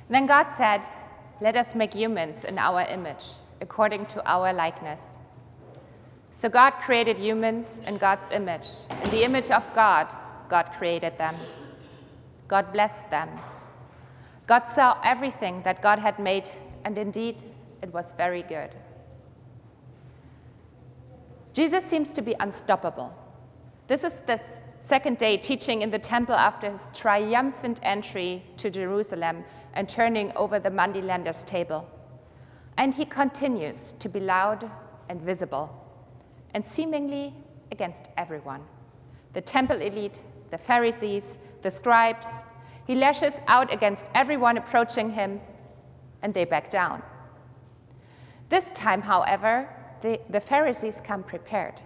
Then God said, "Let us make humans in our image, according to our likeness." So God created humans in God's image. In the image of God, God created them. God blessed them. God saw everything that God had made, and indeed, it was very good. Jesus seems to be unstoppable. This is the second day teaching in the temple after his triumphant entry to Jerusalem and turning over the moneylenders' table. And he continues to be loud and visible, and seemingly against everyone. The temple elite, the Pharisees, the scribes. He lashes out against everyone approaching him, and they back down. This time, however, the Pharisees come prepared.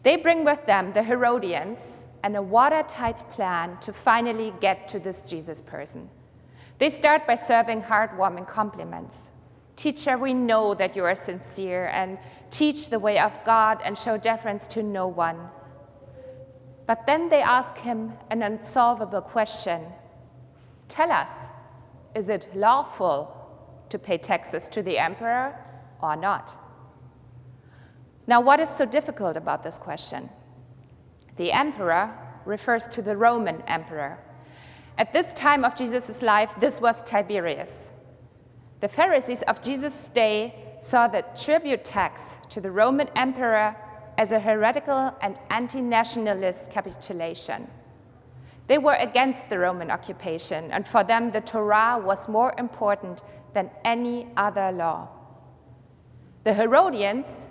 They bring with them the Herodians and a watertight plan to finally get to this Jesus person. They start by serving heartwarming compliments. "Teacher, we know that you are sincere and teach the way of God and show deference to no one." But then they ask him an unsolvable question. "Tell us, is it lawful to pay taxes to the emperor or not?" Now, what is so difficult about this question? The emperor refers to the Roman emperor. At this time of Jesus' life, this was Tiberius. The Pharisees of Jesus' day saw the tribute tax to the Roman emperor as a heretical and anti-nationalist capitulation. They were against the Roman occupation, and for them the Torah was more important than any other law. The Herodians,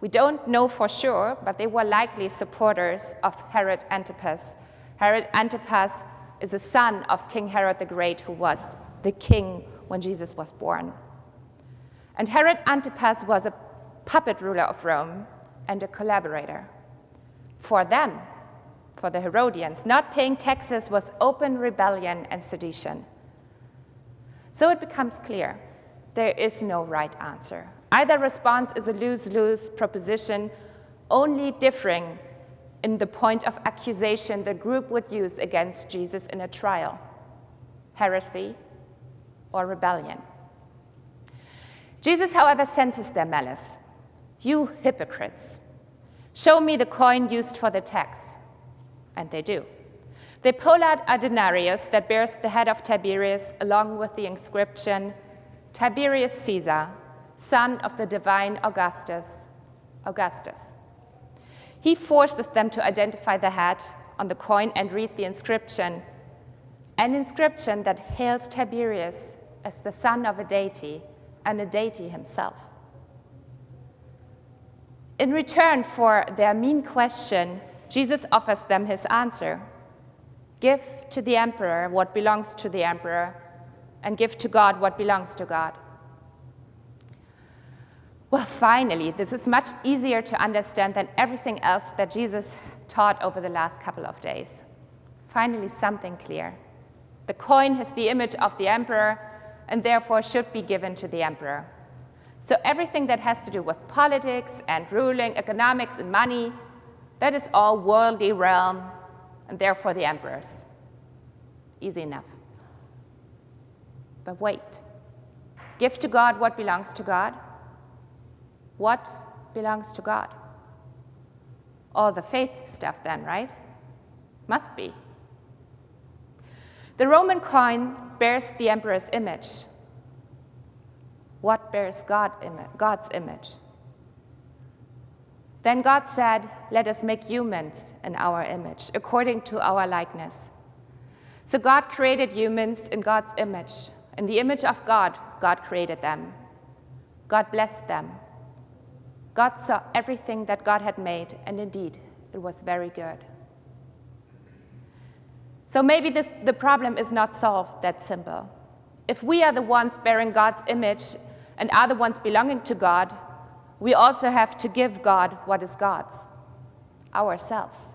we don't know for sure, but they were likely supporters of Herod Antipas. Herod Antipas is a son of King Herod the Great, who was the king when Jesus was born. And Herod Antipas was a puppet ruler of Rome and a collaborator. For them, for the Herodians, not paying taxes was open rebellion and sedition. So it becomes clear, there is no right answer. Either response is a lose-lose proposition, only differing in the point of accusation the group would use against Jesus in a trial: heresy or rebellion. Jesus, however, senses their malice. "You hypocrites, show me the coin used for the tax." And they do. They pull out a denarius that bears the head of Tiberius, along with the inscription, "Tiberius Caesar, son of the divine Augustus." He forces them to identify the head on the coin and read the inscription, an inscription that hails Tiberius as the son of a deity and a deity himself. In return for their mean question, Jesus offers them his answer: "Give to the emperor what belongs to the emperor, and give to God what belongs to God." Well, finally, this is much easier to understand than everything else that Jesus taught over the last couple of days. Finally, something clear. The coin has the image of the emperor and therefore should be given to the emperor. So everything that has to do with politics and ruling, economics and money, that is all worldly realm and therefore the emperor's. Easy enough. But wait. Give to God what belongs to God? What belongs to God? All the faith stuff then, right? Must be. The Roman coin bears the emperor's image. What bears God's image? Then God said, "Let us make humans in our image, according to our likeness." So God created humans in God's image. In the image of God, God created them. God blessed them. God saw everything that God had made, and indeed, it was very good. So maybe the problem is not solved that simple. If we are the ones bearing God's image and are the ones belonging to God, we also have to give God what is God's: ourselves,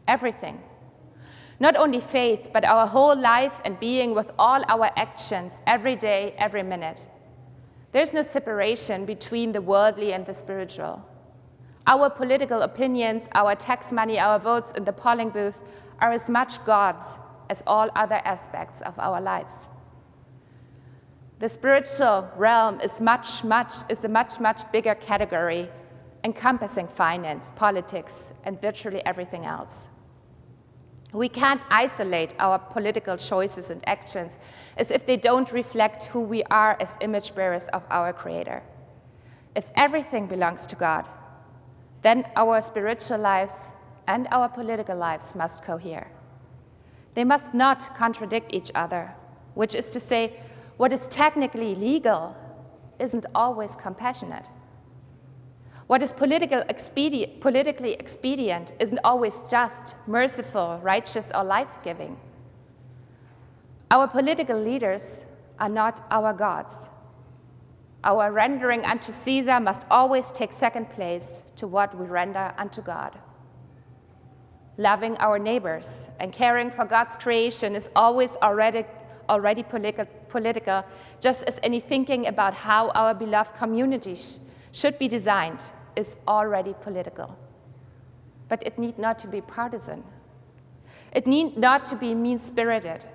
everything. Not only faith, but our whole life and being with all our actions, every day, every minute. There's no separation between the worldly and the spiritual. Our political opinions, our tax money, our votes in the polling booth are as much God's as all other aspects of our lives. The spiritual realm is a much bigger category, encompassing finance, politics, and virtually everything else. We can't isolate our political choices and actions as if they don't reflect who we are as image bearers of our Creator. If everything belongs to God, then our spiritual lives and our political lives must cohere. They must not contradict each other, which is to say, what is technically legal isn't always compassionate. What is politically expedient isn't always just, merciful, righteous, or life-giving. Our political leaders are not our gods. Our rendering unto Caesar must always take second place to what we render unto God. Loving our neighbors and caring for God's creation is always already political, just as any thinking about how our beloved community should be designed is already political. But it need not to be partisan. It need not to be mean-spirited.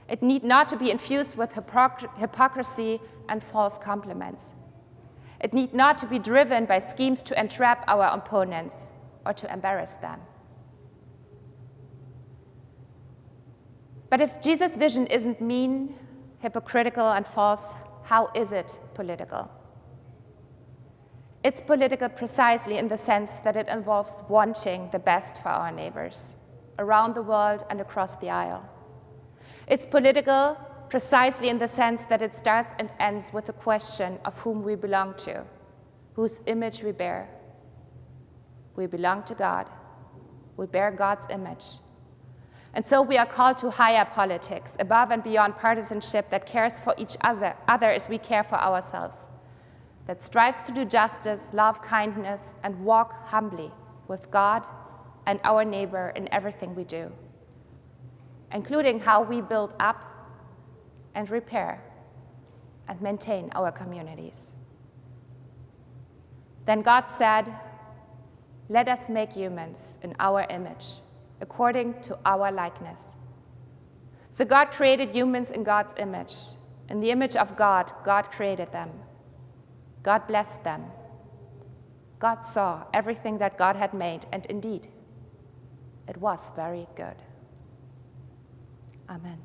It need not to be infused with hypocrisy and false compliments. It need not to be driven by schemes to entrap our opponents or to embarrass them. But if Jesus' vision isn't mean, hypocritical, and false, how is it political? It's political precisely in the sense that it involves wanting the best for our neighbors around the world and across the aisle. It's political precisely in the sense that it starts and ends with the question of whom we belong to, whose image we bear. We belong to God. We bear God's image. And so we are called to higher politics, above and beyond partisanship that cares for each other as we care for ourselves, that strives to do justice, love kindness, and walk humbly with God and our neighbor in everything we do, including how we build up and repair and maintain our communities. Then God said, "Let us make humans in our image, according to our likeness." So God created humans in God's image. In the image of God, God created them. God blessed them. God saw everything that God had made, and indeed, it was very good. Amen.